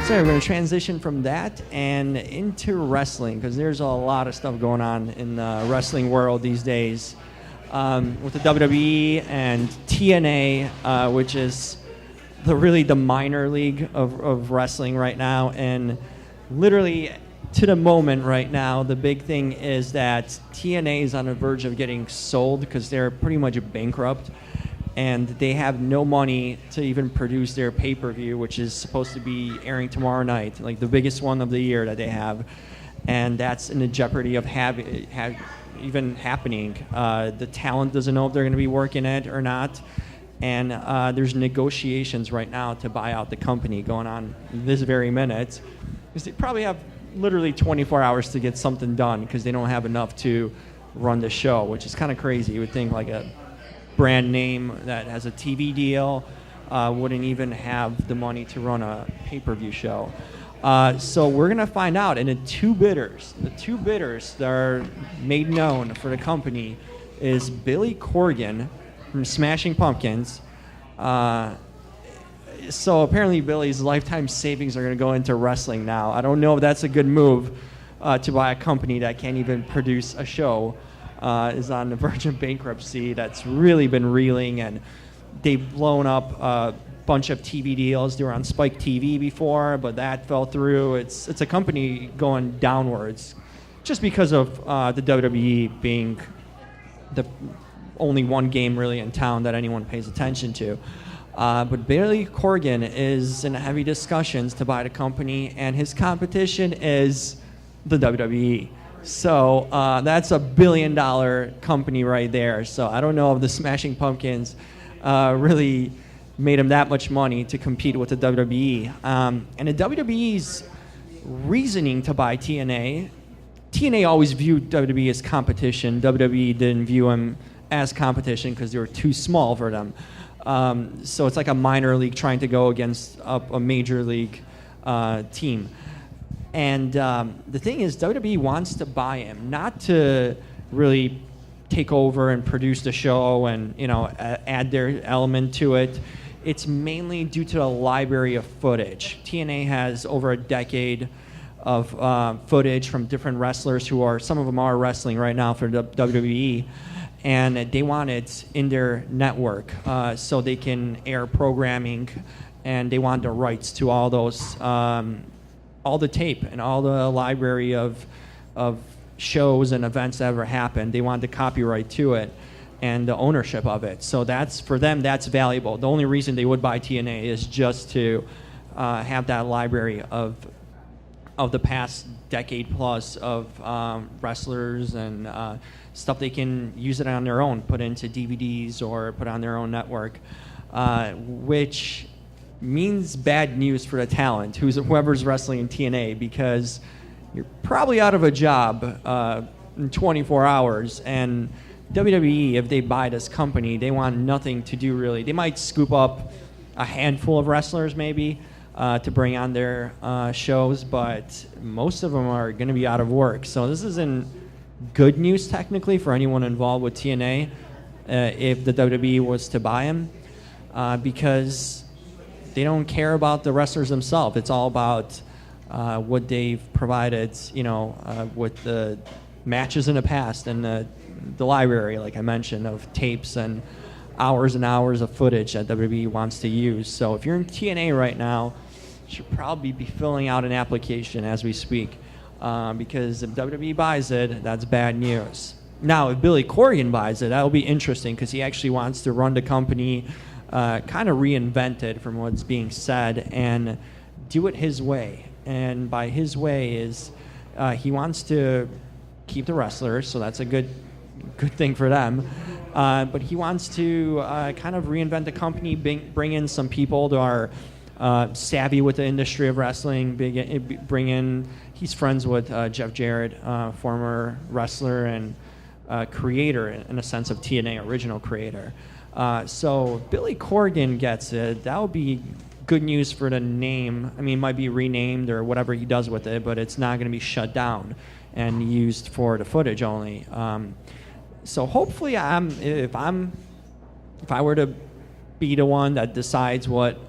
So we're going to transition from that and into wrestling, because there's a lot of stuff going on in the wrestling world these days with the WWE and TNA, which is the minor league of wrestling right now. And literally to the moment right now, the big thing is that TNA is on the verge of getting sold because they're pretty much bankrupt. And they have no money to even produce their pay-per-view, which is supposed to be airing tomorrow night, like the biggest one of the year that they have. And that's in the jeopardy of even happening. The talent doesn't know if they're going to be working it or not. And there's negotiations right now to buy out the company going on this very minute, because they probably have literally 24 hours to get something done, because they don't have enough to run the show, which is kind of crazy. You would think like a brand name that has a TV deal wouldn't even have the money to run a pay-per-view show. So we're going to find out. And the two bidders that are made known for the company is Billy Corgan from Smashing Pumpkins. So apparently Billy's lifetime savings are going to go into wrestling now. I don't know if that's a good move to buy a company that can't even produce a show. Is on the verge of bankruptcy. That's really been reeling, and they've blown up a bunch of TV deals. They were on Spike TV before, but that fell through. It's a company going downwards just because of the WWE being the only one game really in town that anyone pays attention to. But Billy Corgan is in heavy discussions to buy the company, and his competition is the WWE. So that's $1 billion company right there. So I don't know if the Smashing Pumpkins really made him that much money to compete with the WWE. And the WWE's reasoning to buy TNA always viewed WWE as competition. WWE didn't view him as competition because they were too small for them. So it's like a minor league trying to go against a major league team. And the thing is, WWE wants to buy him, not to really take over and produce the show and add their element to it. It's mainly due to the library of footage. TNA has over a decade of footage from different wrestlers some of them are wrestling right now for the WWE, and they want it in their network so they can air programming, and they want the rights to all those. All the tape and all the library of shows and events that ever happened. They want the copyright to it and the ownership of it. So that's, for them, that's valuable. The only reason they would buy TNA is just to have that library of the past decade plus of wrestlers and stuff they can use it on their own, put into DVDs or put on their own network, which means bad news for the talent, whoever's wrestling in TNA, because you're probably out of a job in 24 hours. And WWE, if they buy this company, they want nothing to do really. They might scoop up a handful of wrestlers maybe to bring on their shows, but most of them are going to be out of work. So this isn't good news technically for anyone involved with TNA if the WWE was to buy him, because they don't care about the wrestlers themselves. It's all about what they've provided, with the matches in the past and the library, like I mentioned, of tapes and hours of footage that WWE wants to use. So if you're in TNA right now, you should probably be filling out an application as we speak, because if WWE buys it, that's bad news. Now, if Billy Corgan buys it, that'll be interesting, because he actually wants to run the company kind of reinvented from what's being said and do it his way. And by his way is he wants to keep the wrestlers, so that's a good thing for them. But he wants to kind of reinvent the company, bring in some people that are savvy with the industry of wrestling. He's friends with Jeff Jarrett, former wrestler and creator, in a sense, of TNA, original creator. So Billy Corgan gets it. That would be good news for the name. I mean, it might be renamed or whatever he does with it, but it's not going to be shut down and used for the footage only. So hopefully, if I were to be the one that decides what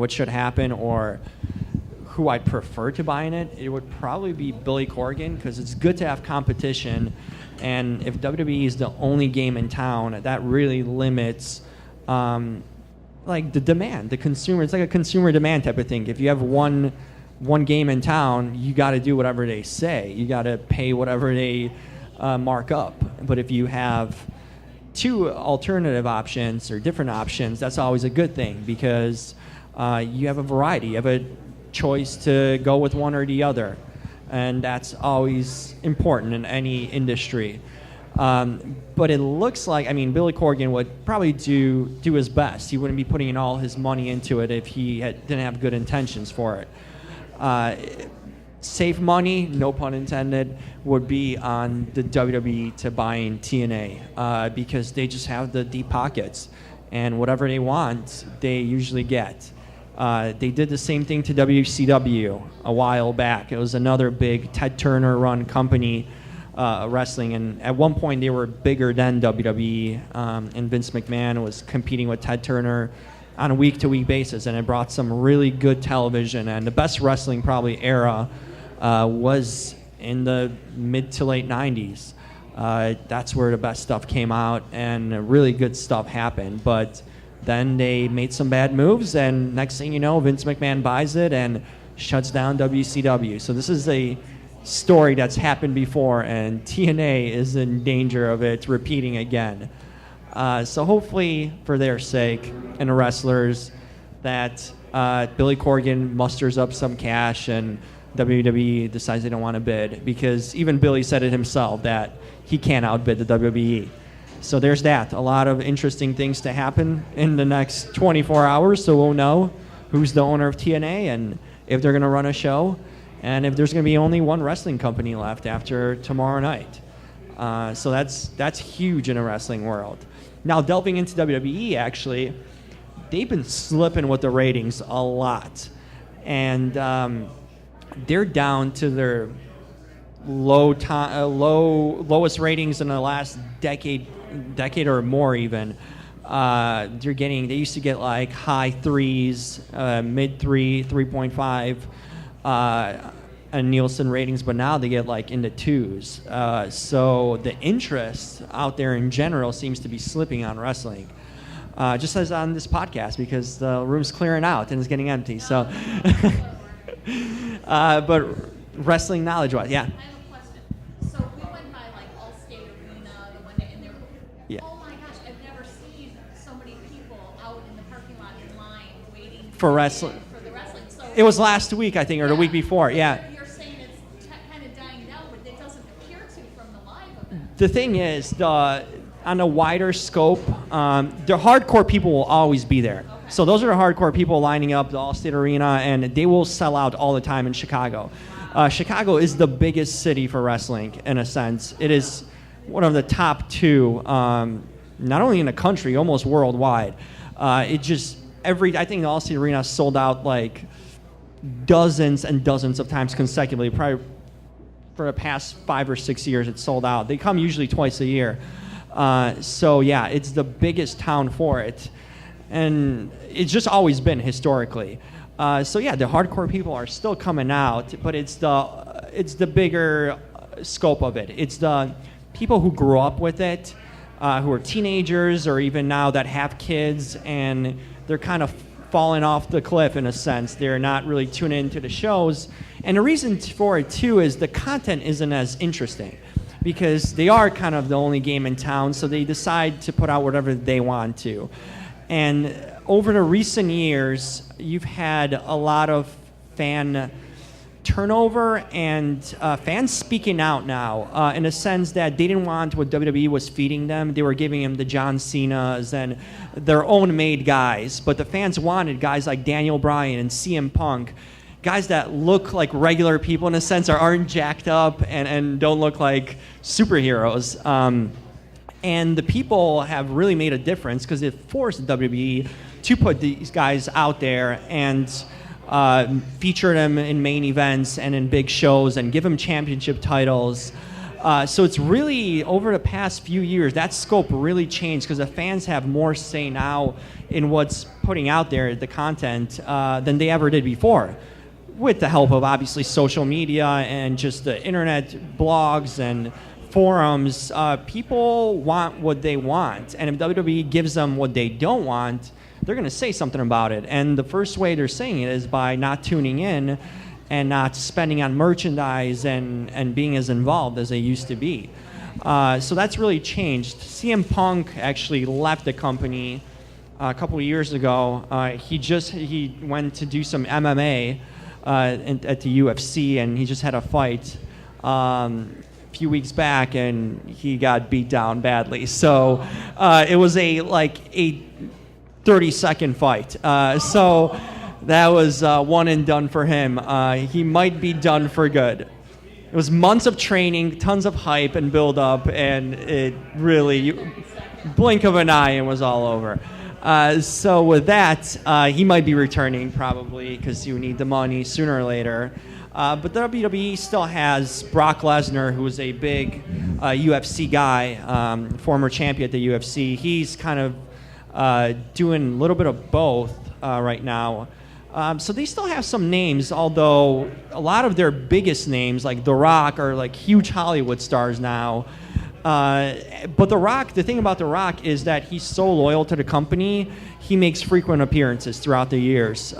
should happen or who I'd prefer to buy in it, it would probably be Billy Corgan, because it's good to have competition. And if WWE is the only game in town, that really limits like the demand, the consumer. It's like a consumer demand type of thing. If you have one game in town, you got to do whatever they say. You got to pay whatever they mark up. But if you have two alternative options or different options, that's always a good thing, because you have a variety. You have a choice to go with one or the other, and that's always important in any industry. But it looks like, I mean, Billy Corgan would probably do his best. He wouldn't be putting all his money into it if he didn't have good intentions for it. Safe money, no pun intended, would be on the WWE to buying TNA, because they just have the deep pockets, and whatever they want, they usually get. They did the same thing to WCW a while back. It was another big Ted Turner run company, wrestling, and at one point they were bigger than WWE, and Vince McMahon was competing with Ted Turner on a week-to-week basis, and it brought some really good television. And the best wrestling probably era was in the mid to late 90s. That's where the best stuff came out, and really good stuff happened. But then they made some bad moves, and next thing you know, Vince McMahon buys it and shuts down WCW. So this is a story that's happened before, and TNA is in danger of it repeating again. So hopefully, for their sake and the wrestlers, that Billy Corgan musters up some cash and WWE decides they don't want to bid, because even Billy said it himself that he can't outbid the WWE. So there's that. A lot of interesting things to happen in the next 24 hours, so we'll know who's the owner of TNA and if they're going to run a show, and if there's going to be only one wrestling company left after tomorrow night. So that's huge in a wrestling world. Now, delving into WWE, actually, they've been slipping with the ratings a lot. And they're down to their lowest ratings in the last decade or more even. They used to get like high 3s, mid 3.5 and Nielsen ratings, but now they get like into 2s. So the interest out there in general seems to be slipping on wrestling. Just as on this podcast, because the room's clearing out and it's getting empty. So, but wrestling knowledge-wise, yeah. I have a question. So we went by like Allstate Arena, the one day, and there. Yeah. Oh my gosh, I've never seen so many people out in the parking lot in line waiting For wrestling. For the wrestling. So It was last week, I think, or the week before. Yeah. You're saying it's kind of dying down, but it doesn't appear to from the live event. The thing is, on a wider scope, the hardcore people will always be there. Okay. So those are the hardcore people lining up the Allstate Arena, and they will sell out all the time in Chicago. Chicago is the biggest city for wrestling, in a sense. It is one of the top two, not only in the country, almost worldwide. I think the Allstate Arena sold out like dozens and dozens of times consecutively. Probably for the past 5 or 6 years, it's sold out. They come usually twice a year. So yeah, it's the biggest town for it, and it's just always been historically. So yeah, the hardcore people are still coming out, but it's the bigger scope of it. It's the people who grew up with it, who are teenagers or even now that have kids, and they're kind of falling off the cliff in a sense. They're not really tuning into the shows, and the reason for it too is the content isn't as interesting, because they are kind of the only game in town, so they decide to put out whatever they want to. And over the recent years, you've had a lot of fan turnover and fans speaking out now in a sense that they didn't want what WWE was feeding them. They were giving them the John Cenas and their own made guys, but the fans wanted guys like Daniel Bryan and CM Punk, guys that look like regular people in a sense, or aren't jacked up and don't look like superheroes. And the people have really made a difference, because it forced WWE to put these guys out there and feature them in main events and in big shows and give them championship titles. So it's really, over the past few years, that scope really changed, because the fans have more say now in what's putting out there, the content, than they ever did before. with the help of obviously social media and just the internet blogs and forums, people want what they want. And if WWE gives them what they don't want, they're going to say something about it. And the first way they're saying it is by not tuning in and not spending on merchandise and being as involved as they used to be. So that's really changed. CM Punk actually left the company a couple of years ago. He went to do some MMA at the UFC, and he just had a fight a few weeks back, and he got beat down badly. So it was a 30-second fight. So that was one and done for him. He might be done for good. It was months of training, tons of hype and build up, and it really, blink of an eye, and was all over. So with that, he might be returning probably because you need the money sooner or later. But the WWE still has Brock Lesnar, who is a big UFC guy, former champion at the UFC. He's kind of doing a little bit of both right now. So they still have some names, although a lot of their biggest names, like The Rock, are like huge Hollywood stars now. But The Rock, the thing about The Rock is that he's so loyal to the company. He makes frequent appearances throughout the years.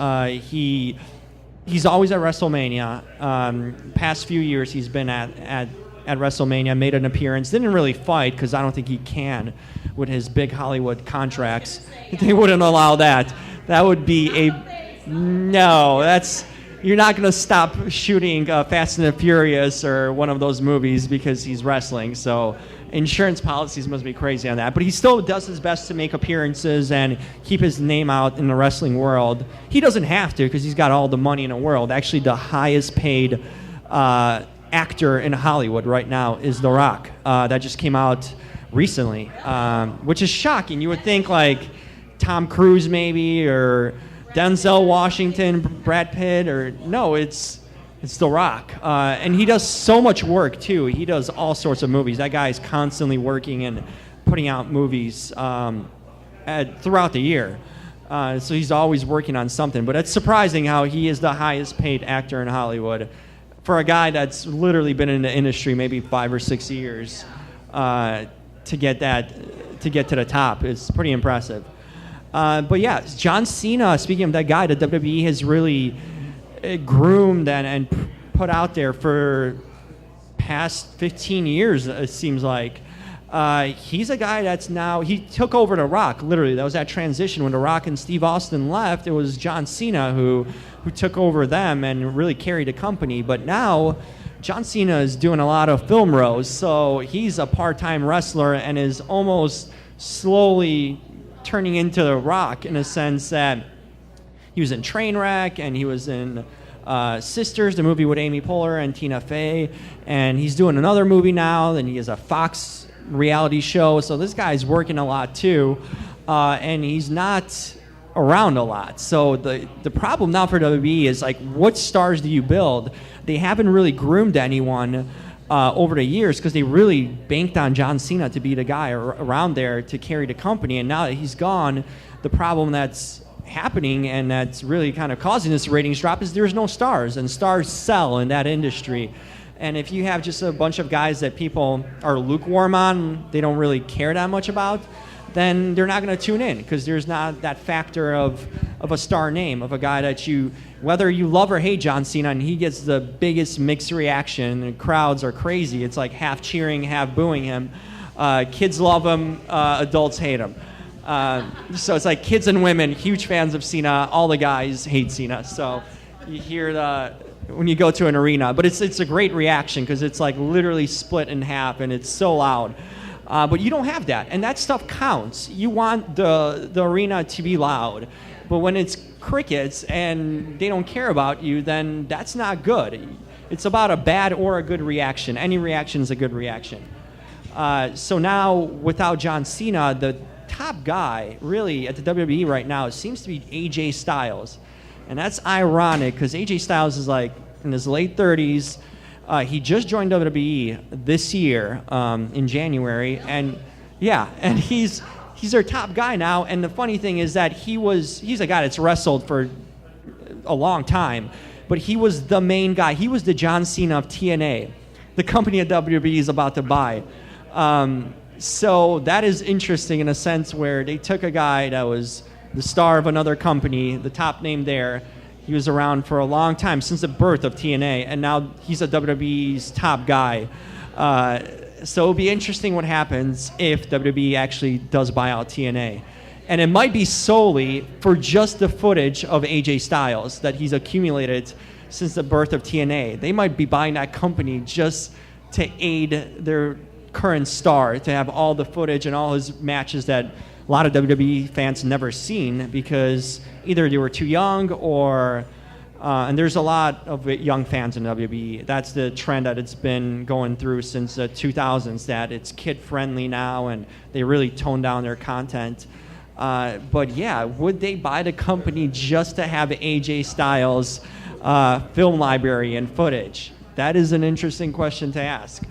He's always at WrestleMania. Past few years, he's been at WrestleMania, made an appearance. Didn't really fight because I don't think he can with his big Hollywood contracts. They wouldn't allow that. That would be you're not going to stop shooting Fast and the Furious or one of those movies because he's wrestling. So insurance policies must be crazy on that. But he still does his best to make appearances and keep his name out in the wrestling world. He doesn't have to because he's got all the money in the world. Actually, the highest paid actor in Hollywood right now is The Rock. That just came out recently, which is shocking. You would think like Tom Cruise maybe, or Denzel Washington, Brad Pitt, or no, it's The Rock. And he does so much work too. He does all sorts of movies. That guy is constantly working and putting out movies throughout the year. So he's always working on something. But it's surprising how he is the highest paid actor in Hollywood for a guy that's literally been in the industry maybe 5 or 6 years to get to the top. It's pretty impressive. But yeah, John Cena, speaking of that guy that WWE has really groomed and put out there for past 15 years, it seems like. He's a guy he took over The Rock, literally. That was that transition. When The Rock and Steve Austin left, it was John Cena who took over them and really carried the company. But now, John Cena is doing a lot of film roles, so he's a part-time wrestler and is almost slowly turning into The Rock in a sense that he was in Trainwreck and he was in Sisters, the movie with Amy Poehler and Tina Fey, and he's doing another movie now, and he has a Fox reality show, so this guy's working a lot too, and he's not around a lot. So the problem now for WWE is like, what stars do you build? They haven't really groomed anyone over the years because they really banked on John Cena to be the guy around there to carry the company. And now that he's gone, the problem that's happening and that's really kind of causing this ratings drop is there's no stars, and stars sell in that industry. And if you have just a bunch of guys that people are lukewarm on, they don't really care that much about, then they're not going to tune in because there's not that factor of a star name, of a guy that whether you love or hate John Cena, and he gets the biggest mixed reaction, and crowds are crazy. It's like half cheering, half booing him. Kids love him, adults hate him. So it's like kids and women, huge fans of Cena. All the guys hate Cena. So you hear when you go to an arena. But it's a great reaction because it's like literally split in half, and it's so loud. But you don't have that, and that stuff counts. You want the arena to be loud, but when it's crickets and they don't care about you, then that's not good. It's about a bad or a good reaction. Any reaction is a good reaction. So now, without John Cena, the top guy really at the WWE right now seems to be AJ Styles, and that's ironic because AJ Styles is like in his late 30s. He just joined WWE this year in January, and he's their top guy now. And the funny thing is that he's a guy that's wrestled for a long time, but he was the main guy. He was the John Cena of TNA, the company that WWE is about to buy. So that is interesting in a sense where they took a guy that was the star of another company, the top name there. He was around for a long time, since the birth of TNA, and now he's a WWE's top guy. So it'll be interesting what happens if WWE actually does buy out TNA. And it might be solely for just the footage of AJ Styles that he's accumulated since the birth of TNA. They might be buying that company just to aid their current star, to have all the footage and all his matches that a lot of WWE fans never seen because either they were too young or... and there's a lot of young fans in WWE. That's the trend that it's been going through since the 2000s, that it's kid-friendly now and they really tone down their content. But yeah, would they buy the company just to have AJ Styles' film library and footage? That is an interesting question to ask.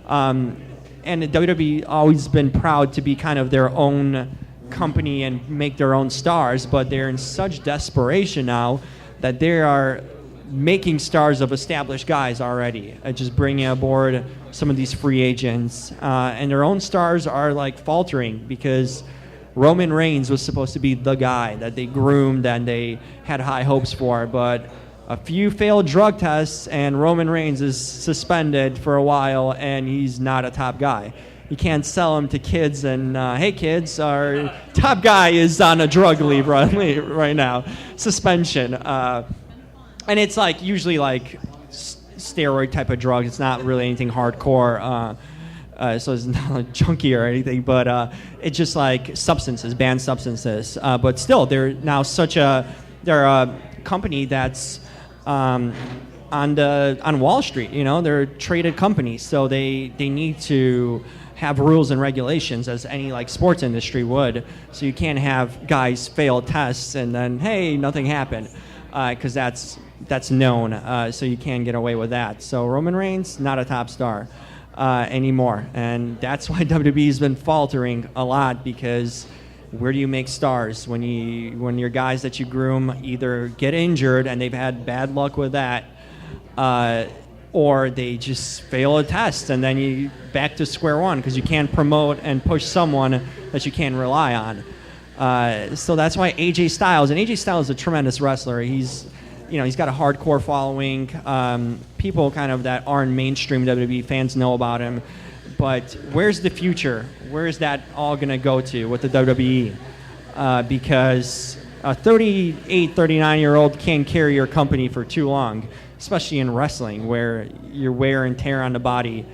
And WWE always been proud to be kind of their own company and make their own stars, but they're in such desperation now that they are making stars of established guys already, just bringing aboard some of these free agents. And their own stars are like faltering because Roman Reigns was supposed to be the guy that they groomed and they had high hopes for, but a few failed drug tests and Roman Reigns is suspended for a while and he's not a top guy. You can't sell him to kids and, hey kids, our top guy is on a drug leave right now, suspension. And it's like usually like steroid type of drugs. It's not really anything hardcore. So it's not a junkie or anything, but it's just like substances, banned substances. But still, they're now they're a company that's on Wall Street. You know, they're a traded company, so they need to have rules and regulations as any like sports industry would. So you can't have guys fail tests and then hey, nothing happened, because that's known. So you can't get away with that. So Roman Reigns, not a top star anymore, and that's why WWE's been faltering a lot, because where do you make stars when your guys that you groom either get injured and they've had bad luck with that, or they just fail a test and then you back to square one because you can't promote and push someone that you can't rely on. So that's why AJ Styles is a tremendous wrestler. He's got a hardcore following. People kind of that aren't mainstream WWE fans know about him. But where's the future? Where is that all going to go to with the WWE? Because a 38, 39-year-old can't carry your company for too long, especially in wrestling, where your wear and tear on the body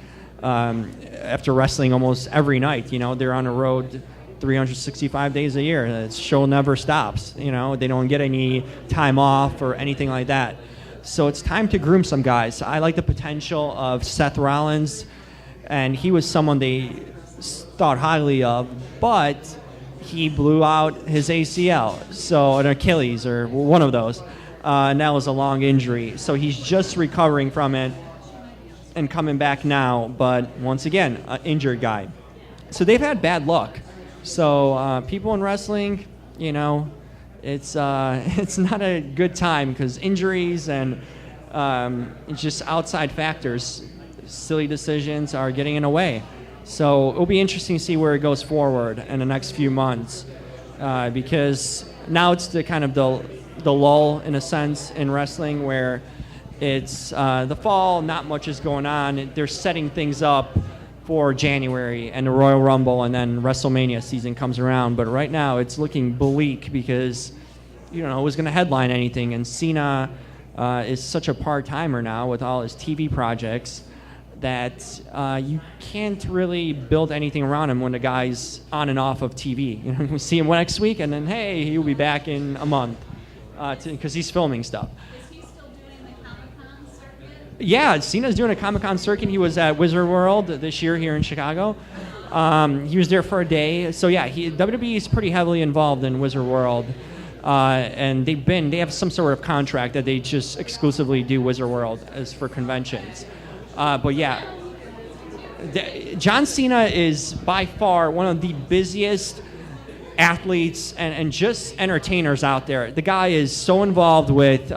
after wrestling almost every night. You know, they're on the road 365 days a year. The show never stops. You know, they don't get any time off or anything like that. So it's time to groom some guys. I like the potential of Seth Rollins, and he was someone they thought highly of, but he blew out his ACL, so an Achilles or one of those, and that was a long injury. So he's just recovering from it and coming back now, but once again, an injured guy. So they've had bad luck. So people in wrestling, you know, it's not a good time because injuries and just outside factors, silly decisions are getting in the way. So it'll be interesting to see where it goes forward in the next few months, because now it's the kind of the lull in a sense in wrestling where it's the fall, not much is going on. They're setting things up for January and the Royal Rumble, and then WrestleMania season comes around. But right now it's looking bleak because you don't know who's going to headline anything, and Cena is such a part-timer now with all his TV projects that you can't really build anything around him when the guy's on and off of TV. You know, we see him next week, and then hey, he'll be back in a month because he's filming stuff. Is he still doing the Comic-Con circuit? Yeah, Cena's doing a Comic-Con circuit. He was at Wizard World this year here in Chicago. He was there for a day. So yeah, WWE is pretty heavily involved in Wizard World. And they have some sort of contract that they just exclusively do Wizard World as for conventions. But yeah, John Cena is by far one of the busiest athletes and just entertainers out there. The guy is so involved with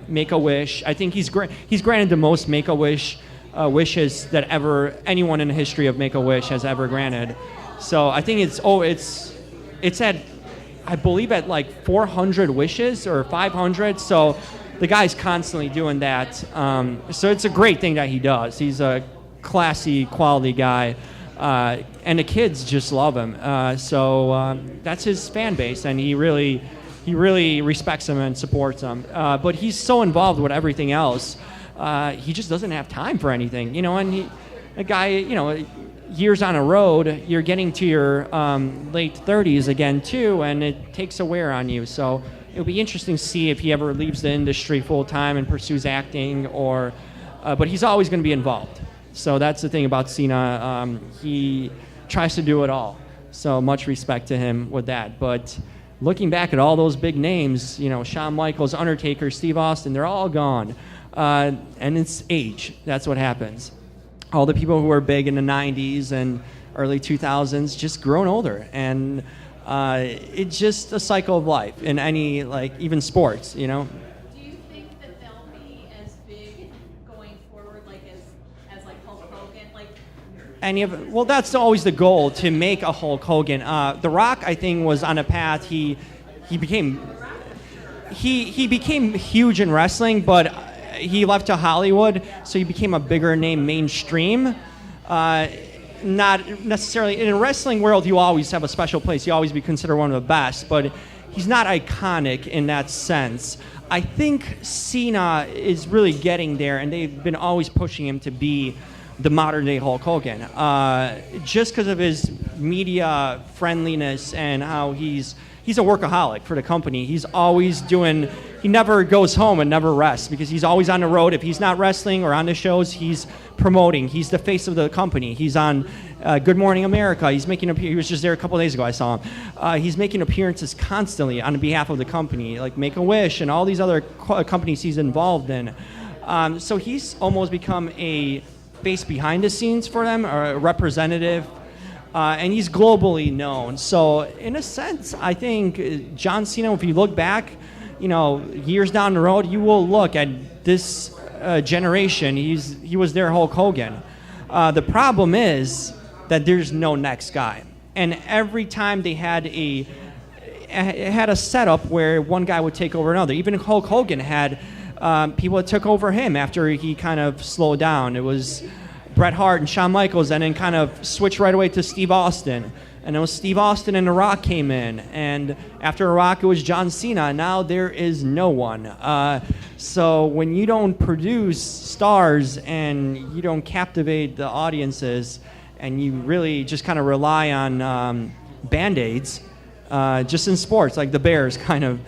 Make-A-Wish. I think he's granted the most Make-A-Wish wishes that ever anyone in the history of Make-A-Wish has ever granted. So I think it's at, I believe, at like 400 wishes or 500. So the guy's constantly doing that. So it's a great thing that he does. He's a classy, quality guy. And the kids just love him. So that's his fan base, and he really respects him and supports him. But he's so involved with everything else. He just doesn't have time for anything, you know. And a guy, you know, years on a road, you're getting to your late 30s again too, and it takes a wear on you. So it'll be interesting to see if he ever leaves the industry full time and pursues acting, or. But he's always going to be involved. So that's the thing about Cena. He tries to do it all. So much respect to him with that. But looking back at all those big names, you know, Shawn Michaels, Undertaker, Steve Austin, they're all gone. And it's age. That's what happens. All the people who were big in the 90s and early 2000s just grown older. And it's just a cycle of life in any, like, even sports, you know. Do you think that they'll be as big going forward, like as like Hulk Hogan? Like, well, that's always the goal, to make a Hulk Hogan. The Rock, I think, was on a path. He became huge in wrestling, but he left to Hollywood, so he became a bigger name mainstream. Not necessarily in a wrestling world. You always have a special place. You always be considered one of the best, but he's not iconic in that sense. I think Cena is really getting there, and they've been always pushing him to be the modern-day Hulk Hogan, just because of his media friendliness and how he's a workaholic for the company. He's always doing. He never goes home and never rests, because he's always on the road. If he's not wrestling or on the shows, he's promoting. He's the face of the company. He's on Good Morning America. He was just there a couple days ago. I saw him. He's making appearances constantly on behalf of the company, like Make-A-Wish and all these other companies he's involved in. So he's almost become a face behind the scenes for them, or a representative. And he's globally known. So in a sense, I think John Cena, if you look back, you know, years down the road, you will look at this generation. He was their Hulk Hogan. The problem is that there's no next guy. And every time they had a setup where one guy would take over another. Even Hulk Hogan had people that took over him after he kind of slowed down. It was Bret Hart and Shawn Michaels, and then kind of switched right away to Steve Austin. And it was Steve Austin and The Rock came in. And after The Rock, it was John Cena. Now there is no one. So when you don't produce stars and you don't captivate the audiences, and you really just kind of rely on Band-Aids, just in sports, like the Bears kind of,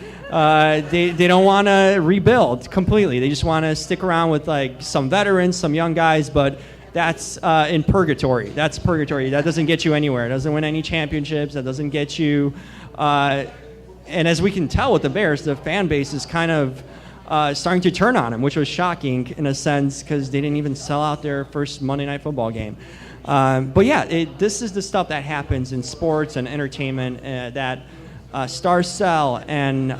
they don't want to rebuild completely. They just want to stick around with like some veterans, some young guys, but that's in purgatory. That's purgatory. That doesn't get you anywhere. It doesn't win any championships. That doesn't get you. And as we can tell with the Bears, the fan base is kind of starting to turn on them, which was shocking in a sense, because they didn't even sell out their first Monday Night Football game. But yeah, this is the stuff that happens in sports and entertainment that stars sell. And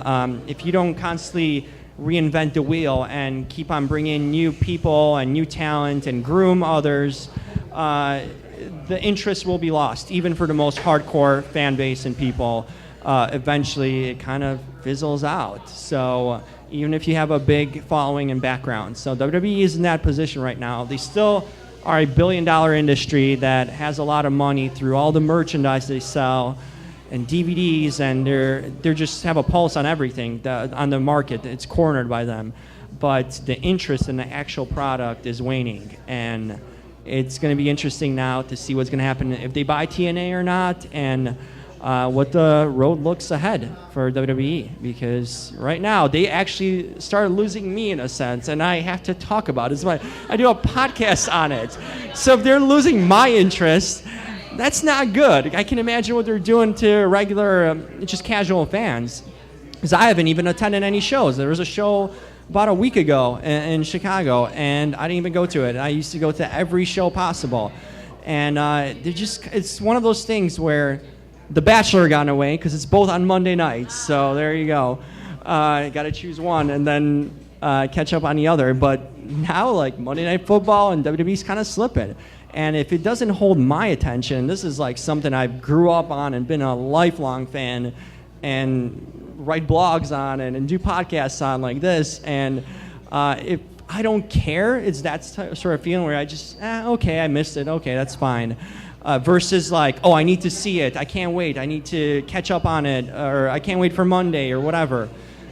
if you don't constantly reinvent the wheel and keep on bringing new people and new talent and groom others, the interest will be lost, even for the most hardcore fan base and people. Eventually, it kind of fizzles out. So even if you have a big following and background. So WWE is in that position right now. They still are a billion-dollar industry that has a lot of money through all the merchandise they sell and DVDs, and they're just have a pulse on everything on the market. It's cornered by them, but the interest in the actual product is waning, and it's going to be interesting now to see what's going to happen if they buy TNA or not, and what the road looks ahead for WWE, because right now they actually started losing me in a sense, and I have to talk about it. I do a podcast on it. So if they're losing my interest, that's not good. I can imagine what they're doing to regular, just casual fans, because I haven't even attended any shows. There was a show about a week ago in Chicago, and I didn't even go to it. I used to go to every show possible. And it's one of those things where The Bachelor got away because it's both on Monday nights. So there you go. Got to choose one and then catch up on the other. But now, like, Monday Night Football and WWE's kind of slipping. And if it doesn't hold my attention, this is like something I grew up on and been a lifelong fan and write blogs on and do podcasts on like this. And if I don't care, it's that sort of feeling where I just, okay, I missed it. Okay, that's fine. Versus like, oh, I need to see it. I can't wait. I need to catch up on it. Or I can't wait for Monday or whatever.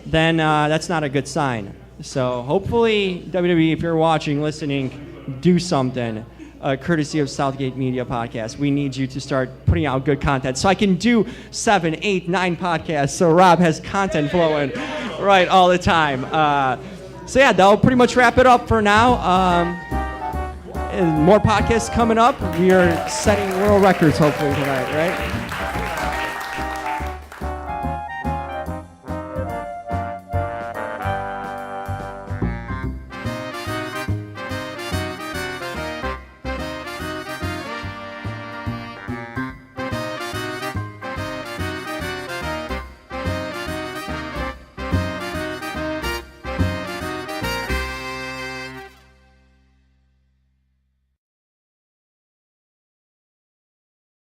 Then that's not a good sign. So hopefully, WWE, if you're watching, listening, do something. Courtesy of Southgate Media Podcast. We need you to start putting out good content so I can do 7, 8, 9 podcasts so Rob has content flowing right all the time. So yeah, that'll pretty much wrap it up for now. And more podcasts coming up. We are setting world records hopefully tonight, right?